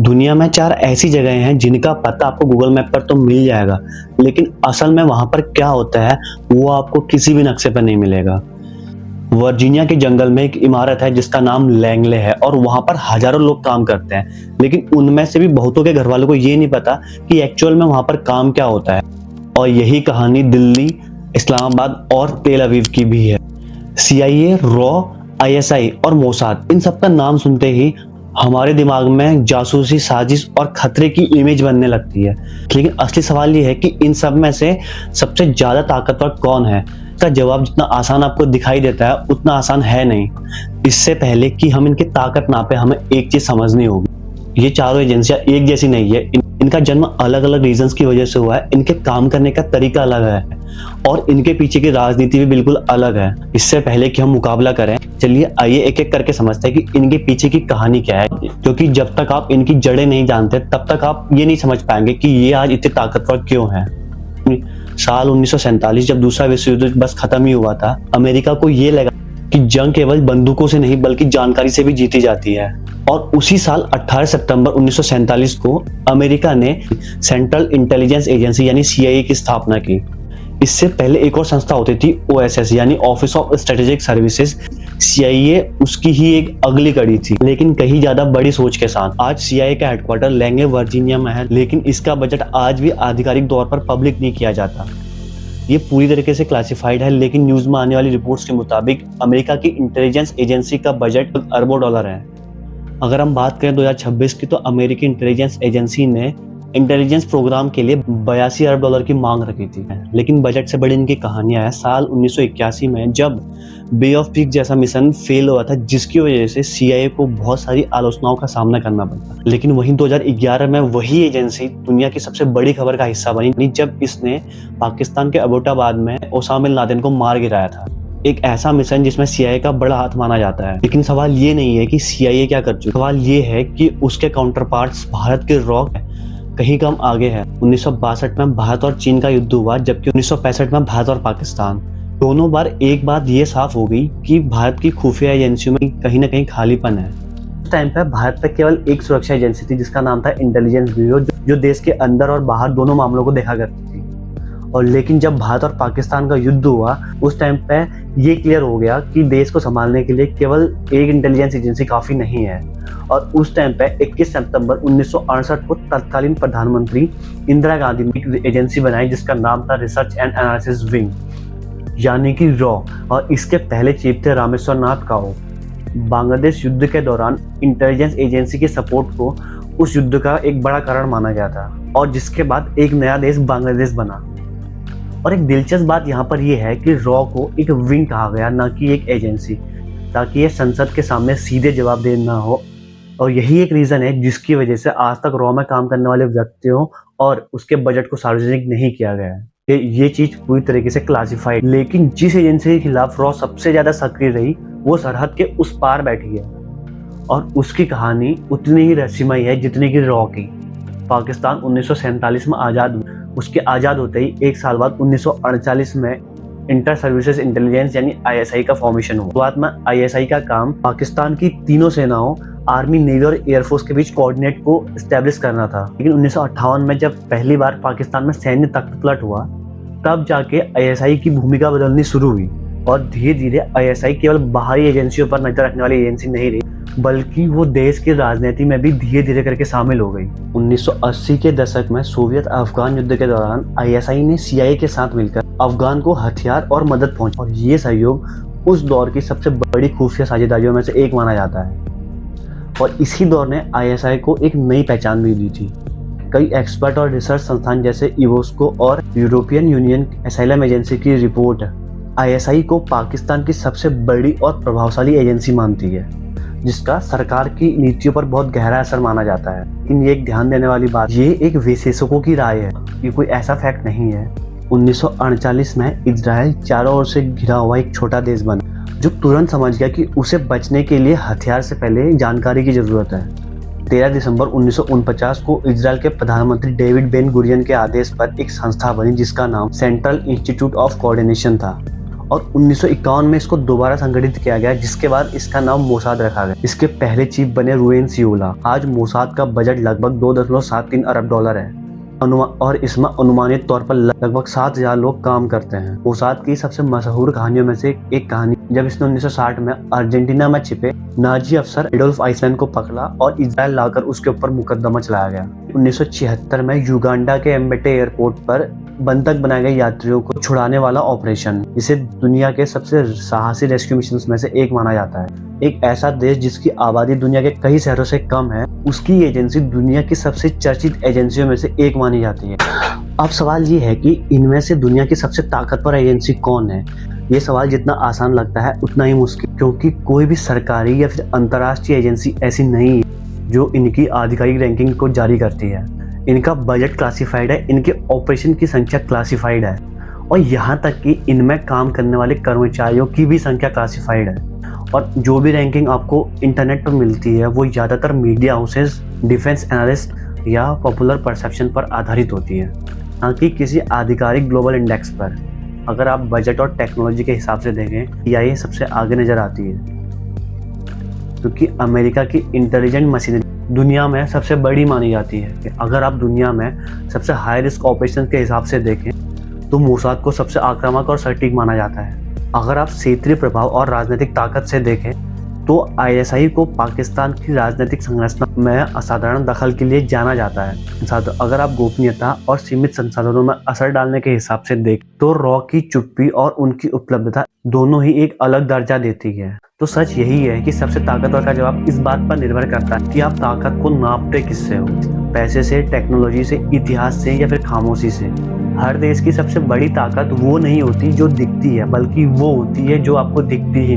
दुनिया में 4 ऐसी जगह हैं जिनका पता आपको गूगल मैप पर तो मिल जाएगा, लेकिन असल में वहां पर क्या होता है वो आपको किसी भी नक्शे पर नहीं मिलेगा। वर्जीनिया के जंगल में एक इमारत है जिसका नाम लैंगले है और वहां पर हजारों लोग काम करते हैं, लेकिन उनमें से भी बहुतों के घर वालों को ये नहीं पता कि एक्चुअल में वहां पर काम क्या होता है। और यही कहानी दिल्ली, इस्लामाबाद और तेल अवीव की भी है। CIA, रॉ, ISI और मोसाद, इन सब का नाम सुनते ही हमारे दिमाग में जासूसी साजिश और खतरे की इमेज बनने लगती है। लेकिन असली सवाल ये है कि इन सब में से सबसे ज्यादा ताकतवर कौन है? इसका जवाब जितना आसान आपको दिखाई देता है उतना आसान है नहीं। इससे पहले कि हम इनकी ताकत नापे, हमें एक चीज समझनी होगी। ये चारों एजेंसियां एक जैसी नहीं है। इनका जन्म अलग अलग रीजंस की वजह से हुआ है। इनके काम करने का तरीका अलग है और इनके पीछे की राजनीति भी बिल्कुल अलग है। इससे पहले कि हम मुकाबला करें, चलिए आइए एक एक करके समझते हैं कि इनके पीछे की कहानी क्या है, क्योंकि जब तक आप इनकी जड़ें नहीं जानते तब तक आप ये नहीं समझ पाएंगे कि ये आज इतने ताकतवर क्यों हैं। साल 1947 जब दूसरा विश्व युद्ध बस खत्म ही हुआ था, अमेरिका को ये लगा कि जंग केवल बंदूकों से नहीं बल्कि जानकारी से भी जीती जाती है। और उसी साल 18 सितंबर 1947 को अमेरिका ने सेंट्रल इंटेलिजेंस एजेंसी यानी CIA की स्थापना की। इससे पहले एक और संस्था होती थी, OSS यानी office of strategic services. CIA उसकी ही एक अगली कड़ी थी, लेकिन कहीं ज्यादा बड़ी सोच के साथ। आज CIA का हेडक्वार्टर लैंगे वर्जीनिया में है, लेकिन इसका बजट आज भी आधिकारिक तौर पर पब्लिक नहीं किया जाता। ये पूरी तरीके से क्लासिफाइड है, लेकिन न्यूज में आने वाली रिपोर्ट्स के मुताबिक अमेरिका की इंटेलिजेंस एजेंसी का बजट अरबों डॉलर है। अगर हम बात करें 2026 की, तो अमेरिकी इंटेलिजेंस एजेंसी ने इंटेलिजेंस प्रोग्राम के लिए 82 अरब डॉलर की मांग रखी थी। लेकिन बजट से बड़ी इनकी कहानियां है। साल 1981 में जब बे ऑफ पीस जैसा मिशन फेल हुआ था, जिसकी वजह से CIA को बहुत सारी आलोचनाओं का सामना करना पड़ा। लेकिन वहीं 2011 में वही एजेंसी दुनिया की सबसे बड़ी खबर का हिस्सा बनी जब इसने पाकिस्तान के अबोटाबाद में ओसामा बिन लादेन को मार गिराया था। एक ऐसा मिशन जिसमें CIA का बड़ा हाथ माना जाता है। लेकिन सवाल ये नहीं है कि CIA क्या कर चुकी, सवाल ये है कि उसके काउंटर पार्ट्स भारत के रॉ कहीं कम आगे है। 1962 में भारत और चीन का युद्ध हुआ, जबकि 1965 में भारत और पाकिस्तान। दोनों बार एक बात ये साफ हो गई कि भारत की खुफिया एजेंसियों में कहीं ना कहीं खालीपन है। उस टाइम पे भारत पे केवल एक सुरक्षा एजेंसी थी जिसका नाम था इंटेलिजेंस ब्यूरो, जो देश के अंदर और बाहर दोनों मामलों को देखा करती थी। और लेकिन जब भारत और पाकिस्तान का युद्ध हुआ, उस टाइम पे ये क्लियर हो गया कि देश को संभालने के लिए केवल एक इंटेलिजेंस एजेंसी काफी नहीं है। और उस टाइम पे 21 सितंबर 1968 को तत्कालीन प्रधानमंत्री इंदिरा गांधी ने एक एजेंसी बनाई जिसका नाम था रिसर्च एंड एनालिसिस विंग यानी कि रॉ, और इसके पहले चीफ थे रामेश्वर नाथ काओ। बांग्लादेश युद्ध के दौरान इंटेलिजेंस एजेंसी के सपोर्ट को उस युद्ध का एक बड़ा कारण माना गया था, और जिसके बाद एक नया देश बांग्लादेश बना। और एक दिलचस्प बात यहाँ पर यह है कि रॉ को एक विंग कहा गया, न कि एक एजेंसी, ताकि ये संसद के सामने सीधे जवाब देना हो। और यही एक रीजन है जिसकी वजह से आज तक रॉ में काम करने वाले व्यक्तियों और उसके बजट को सार्वजनिक नहीं किया गया है। ये चीज पूरी तरीके से क्लासिफाइड। लेकिन जिस एजेंसी के खिलाफ रॉ सबसे ज्यादा सक्रिय रही वो सरहद के उस पार बैठी है, और उसकी कहानी उतनी ही रहस्यमय है जितनी की रॉ की। पाकिस्तान 1947 में आजाद हुआ। उसके आजाद होते ही एक साल बाद 1948 में इंटर सर्विसेज इंटेलिजेंस यानी ISI का फॉर्मेशन हुआ। शुरुआत में ISI का काम पाकिस्तान की तीनों सेनाओं आर्मी, नेवी और एयरफोर्स के बीच कोऑर्डिनेट को एस्टेब्लिश करना था। लेकिन 1958 में जब पहली बार पाकिस्तान में सैन्य तख्तपलट हुआ, तब जाके ISI की भूमिका बदलनी शुरू हुई, और धीरे धीरे ISI केवल बाहरी एजेंसियों पर नजर रखने वाली एजेंसी नहीं रही, बल्कि वो देश की राजनीति में भी धीरे धीरे करके शामिल हो गई। 1980 के दशक में सोवियत अफगान युद्ध के दौरान ISI ने CIA के साथ मिलकर अफगान को हथियार और मदद पहुंचाई, और ये सहयोग उस दौर की सबसे बड़ी खुफिया साझेदारियों में से एक माना जाता है। और इसी दौर ने ISI को एक नई पहचान भी दी थी। कई एक्सपर्ट और रिसर्च संस्थान जैसे इवोस्को और यूरोपियन यूनियन एसाइलम एजेंसी की रिपोर्ट ISI को पाकिस्तान की सबसे बड़ी और प्रभावशाली एजेंसी मानती है, जिसका सरकार की नीतियों पर बहुत गहरा असर माना जाता है। लेकिन ये एक ध्यान देने वाली बात, ये एक विशेषज्ञों की राय है, ये कोई ऐसा फैक्ट नहीं है। 1948 में इजराइल चारों ओर से घिरा हुआ एक छोटा देश बना, जो तुरंत समझ गया कि उसे बचने के लिए हथियार से पहले जानकारी की जरूरत है। 13 दिसंबर 1949 को इजराइल के प्रधानमंत्री डेविड बेन गुरियन के आदेश पर एक संस्था बनी जिसका नाम सेंट्रल इंस्टीट्यूट ऑफ कोऑर्डिनेशन था, और 1951 में इसको दोबारा संगठित किया गया, जिसके बाद इसका नाम मोसाद रखा गया। इसके पहले चीफ बने रुएन सियोला। आज मोसाद का बजट लगभग $2.73 अरब है और इसमें अनुमानित तौर पर लगभग 7,000 लोग काम करते हैं। मोसाद की सबसे मशहूर कहानियों में से एक कहानी, जब इसने 1960 में अर्जेंटीना में छिपे नाजी अफसर एडोल्फ आइसलैंड को पकड़ा और इजराइल लाकर उसके ऊपर मुकदमा चलाया गया। 1976 में युगांडा के एम्बेटे एयरपोर्ट पर बंधक बनाए गए यात्रियों को छुड़ाने वाला ऑपरेशन, इसे दुनिया के सबसे साहसी रेस्क्यू मिशन में से एक माना जाता है। एक ऐसा देश जिसकी आबादी दुनिया के कई शहरों से कम है, उसकी एजेंसी दुनिया की सबसे चर्चित एजेंसियों में से एक मानी जाती है। अब सवाल ये है कि इनमें से दुनिया की सबसे ताकतवर एजेंसी कौन है। ये सवाल जितना आसान लगता है उतना ही मुश्किल, क्योंकि कोई भी सरकारी या फिर अंतर्राष्ट्रीय एजेंसी ऐसी नहीं है जो इनकी आधिकारिक रैंकिंग को जारी करती है। इनका बजट क्लासिफाइड है, इनके ऑपरेशन की संख्या क्लासिफाइड है और यहाँ तक कि इनमें काम करने वाले कर्मचारियों की भी संख्या क्लासिफाइड है। और जो भी रैंकिंग आपको इंटरनेट पर मिलती है वो ज़्यादातर मीडिया हाउसेस, डिफेंस एनालिस्ट या पॉपुलर परसेप्शन पर आधारित होती है, ना कि किसी आधिकारिक ग्लोबल इंडेक्स पर। अगर आप बजट और टेक्नोलॉजी के हिसाब से देखें, CIA सबसे आगे नज़र आती है, क्योंकि अमेरिका की इंटेलिजेंट मशीनरी दुनिया में सबसे बड़ी मानी जाती है। अगर आप दुनिया में सबसे हाई रिस्क ऑपरेशन के हिसाब से देखें तो मोसाद को सबसे आक्रामक और सटीक माना जाता है। अगर आप क्षेत्रीय प्रभाव और राजनीतिक ताकत से देखें तो ISI को पाकिस्तान की राजनीतिक संरचना में असाधारण दखल के लिए जाना जाता है। अगर आप गोपनीयता और सीमित संसाधनों में असर डालने के हिसाब से देखें तो रॉ की चुप्पी और उनकी उपलब्धता दोनों ही एक अलग दर्जा देती है। तो सच यही है कि सबसे ताकतवर का जवाब इस बात पर निर्भर करता है कि आप ताकत को नापते किससे हो, पैसे से, टेक्नोलॉजी से, इतिहास से या फिर खामोशी से। हर देश की सबसे बड़ी ताकत वो नहीं होती जो दिखती है, बल्कि वो होती है जो आपको दिखती ही नहीं।